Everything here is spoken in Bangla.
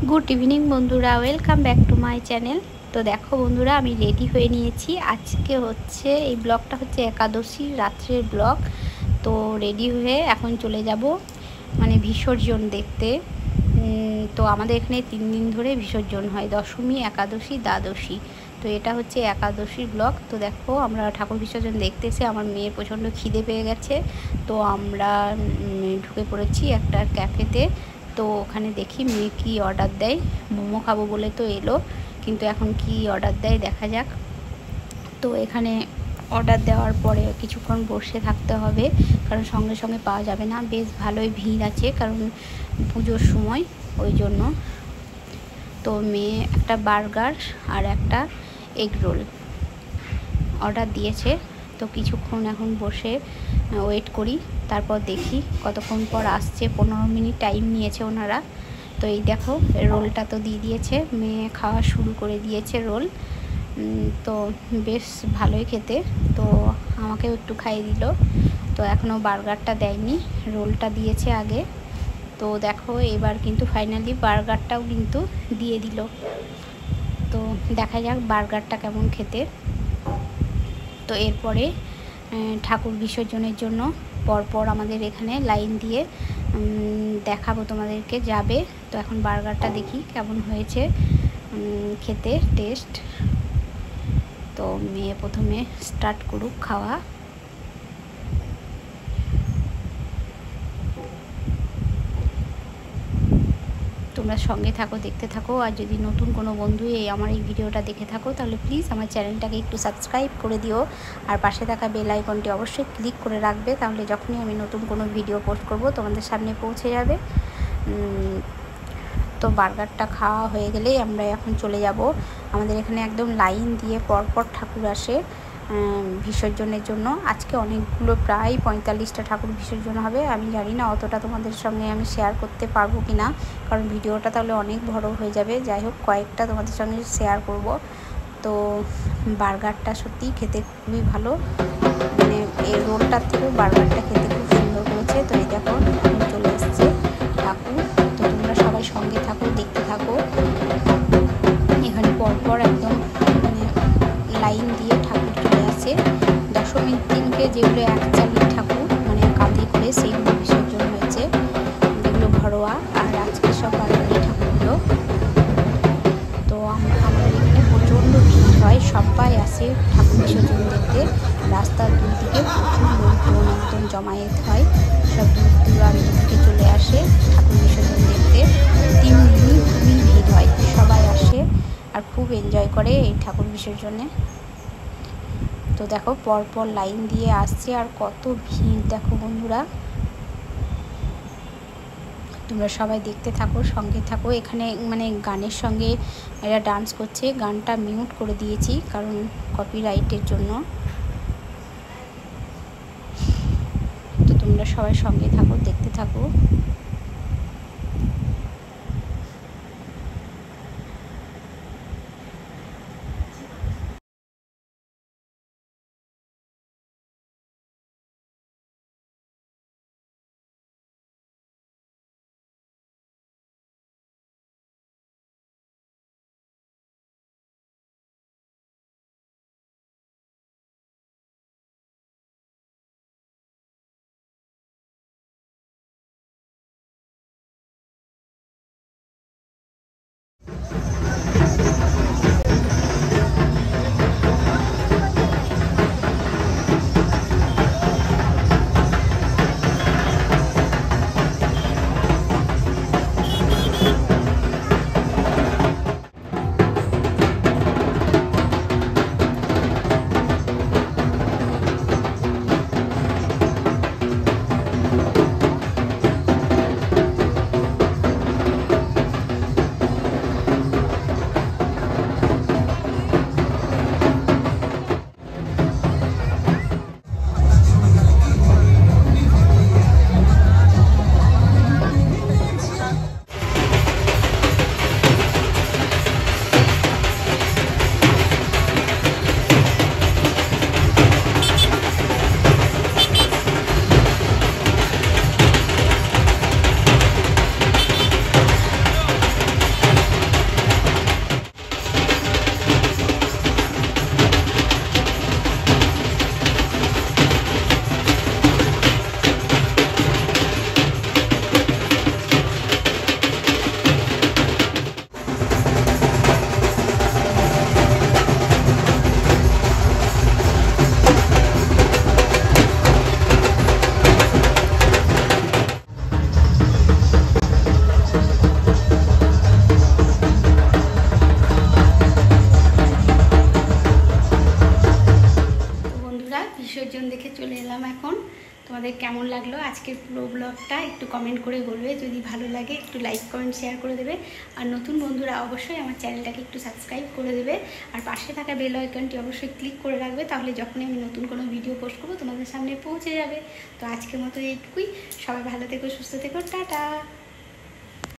গুড ইভিনিং বন্ধুরা, welcome back to my channel. তো দেখো বন্ধুরা, আমি রেডি হয়ে নিয়েছি। আজকে হচ্ছে এই ব্লগটা হচ্ছে একাদশী রাত্রের ব্লগ। তো রেডি হয়ে এখন চলে যাব মানে বিসর্জন দেখতে। তো আমাদের এখানে 3 দিন ধরে বিসর্জন হয়, দশমী, একাদশী, দ্বাদশী। তো এটা হচ্ছে একাদশীর ব্লগ। তো দেখো, আমরা ঠাকুর বিসর্জন দেখতে এসে আমার মেয়ের প্রচণ্ড খিদে পেয়ে গেছে। তো আমরা ঢুকে পড়েছি একটা ক্যাফেতে। তো ওখানে দেখি মেয়ে কী অর্ডার দেয়। মোমো খাবো বলে তো এলো, কিন্তু এখন কি অর্ডার দেয় দেখা যাক। তো এখানে অর্ডার দেওয়ার পরে কিছুক্ষণ বসে থাকতে হবে, কারণ সঙ্গে সঙ্গে পাওয়া যাবে না। বেশ ভালোই ভিড় আছে, কারণ পুজোর সময়, ওই জন্য। তো মেয়ে একটা বার্গার আর একটা এগ রোল অর্ডার দিয়েছে। তো কিছুক্ষণ এখন বসে ওয়েট করি, তারপর দেখি কতক্ষণ পর আসছে। 15 মিনিট টাইম নিয়েছে ওনারা। তো এই দেখো, রোলটা তো দিয়ে দিয়েছে, মেয়ে খাওয়া শুরু করে দিয়েছে রোল। তো বেশ ভালোই খেতে। তো আমাকেও একটু খাইয়ে দিল। তো এখনও বার্গারটা দেয়নি, রোলটা দিয়েছে আগে। তো দেখো, এবার কিন্তু ফাইনালি বার্গারটাও কিন্তু দিয়ে দিল। তো দেখা যাক বার্গারটা কেমন খেতে। তো এরপরে ঠাকুর বিসর্জনের জন্য পরপর আমাদের এখানে লাইন দিয়ে দেখাবো তোমাদেরকে যাবে। তো এখন বার্গারটা দেখি কেমন হয়েছে খেতে, টেস্ট। তো মেয়ে প্রথমে স্টার্ট করুক খাওয়া। তোমরা সঙ্গে থাকো, দেখতে থাকো। আর যদি নতুন কোনো বন্ধু আমার এই ভিডিওটা দেখে থাকো, তাহলে প্লিজ আমার চ্যানেলটাকে একটু সাবস্ক্রাইব করে দিও। আর পাশে থাকা বেল আইকনটি অবশ্যই ক্লিক করে রাখবে, তাহলে যখনই আমি নতুন কোনো ভিডিও পোস্ট করব তোমাদের সামনে পৌঁছে যাবে। তো বার্গারটা খাওয়া হয়ে গেলেই আমরা এখন চলে যাব। আমাদের এখানে একদম লাইন দিয়ে পরপর ঠাকুর আসে বিসর্জনের জন্য। আজকে অনেকগুলো, প্রায় 45টা ঠাকুর বিসর্জন হবে। আমি জানি না অতটা তোমাদের সঙ্গে আমি শেয়ার করতে পারবো কি না, কারণ ভিডিওটা তাহলে অনেক বড় হয়ে যাবে। যাই হোক, কয়েকটা তোমাদের সঙ্গে শেয়ার করব। তো বার্গারটা সত্যিই খেতে খুবই ভালো, মানে এই রোলটার থেকেও বার্গারটা খেতে খুব সুন্দর করেছে। তো এই দেখো, এখন চলে এসছে ঠাকুর। তো তোমরা সবাই সঙ্গে থাকো, দেখতে থাকো। এখানে পরপর একদম মানে লাইন দিয়ে ঠাকুর চলে আসে। দশমীর দিনকে যেগুলো একচালির ঠাকুর, মানে কাঁধে করে, সেইগুলো বিসর্জন হয়েছে, যেগুলো ঘরোয়া। আর আজকে সব বাঙালি ঠাকুরগুলো। তো আমাদের এখানে প্রচণ্ড ভিড় হয়, সবাই আসে ঠাকুর বিসর্জন দেখতে। রাস্তার দুই দিকে প্রচুর লোকজন একদম জমায়েত হয়, সব দূর দূরান্ত থেকে চলে আসে ঠাকুর বিসর্জন দেখতে। 3 দিনই খুবই ভিড় হয়, সবাই আসে আর খুব এনজয় করে এই ঠাকুর বিসর্জনে। তো দেখো, পরপর লাইন দিয়ে আসছে, আর কত ভিড় দেখো বন্ধুরা। তোমরা সবাই দেখতে থাকো, সঙ্গে থাকো। এখানে মানে গানের সঙ্গে এরা ডান্স করছে, গানটা মিউট করে দিয়েছি কারণ কপিরাইটের জন্য। তো তোমরা সবাই সঙ্গে থাকো, দেখতে থাকো। তোমাদের কেমন লাগলো আজকের পুরো ব্লগটা একটু কমেন্ট করে বলবে। যদি ভালো লাগে একটু লাইক কমেন্ট শেয়ার করে দেবে। আর নতুন বন্ধুরা অবশ্যই আমার চ্যানেলটাকে একটু সাবস্ক্রাইব করে দেবে। আর পাশে থাকা বেল আইকনটি অবশ্যই ক্লিক করে রাখবে, তাহলে যখনই আমি নতুন কোনো ভিডিও পোস্ট করবো তোমাদের সামনে পৌঁছে যাবে। তো আজকের মতো এইটুকুই। সবাই ভালো থেকো, সুস্থ থেকো, টাটা।